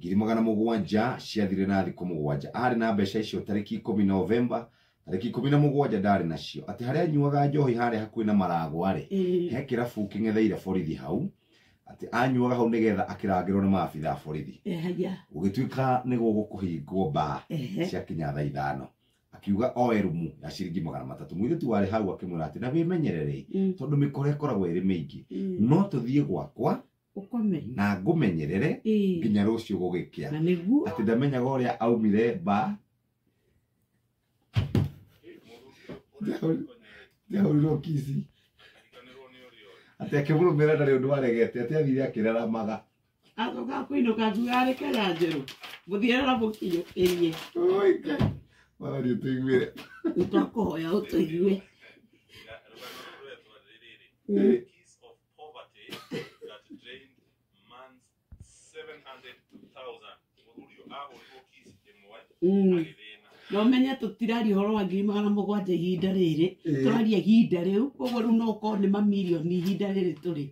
ngiri magana mũgwanja ciathire na thikũ mũgwanja arĩ na mbeca icio tarĩki 10 Novemba tarĩki 17 ndarĩ nacio atĩ harĩa anyuaga njohi harĩa hakuhĩ na Maragwa rĩ he kĩrabu kĩng'etheire borithi hau atĩ anyuaga hau nĩgetha akĩrangĩrwo nĩ maabitha borithi gũgĩtuĩka nĩ gũgũkũhingwo baa ciakinya thaa 5 akiuga oe rumu ya ciringi 300 mũirĩtu warĩ hau akĩmwĩra atĩ na wĩmenyerere tondũ mĩkora ĩkoragwo ĩrĩ mĩingĩ no tũthiĩ gwakwa na ngũmenyerere nginya rũciũ gũgĩkĩa atĩ ndamenyaga ũrĩa aumire baa ndahũrirwo kisi atĩ akĩmũrũmĩrĩra ndarĩ ũndũ waregete atĩ athire akĩraramaga acoka kũinũka akiuga arekera njerũ mũthiĩra na mũkinyũkĩrie Mara tũiguire nĩtwakũhoya ũtũigue Keys of poverty that drained man's 700,000. No menye tutiraria horo wa 700,000 ihinda rĩrĩ tũraria ihinda rĩu koguo rĩu no ko nĩ mamirioni ihinda rĩrĩ tũrĩ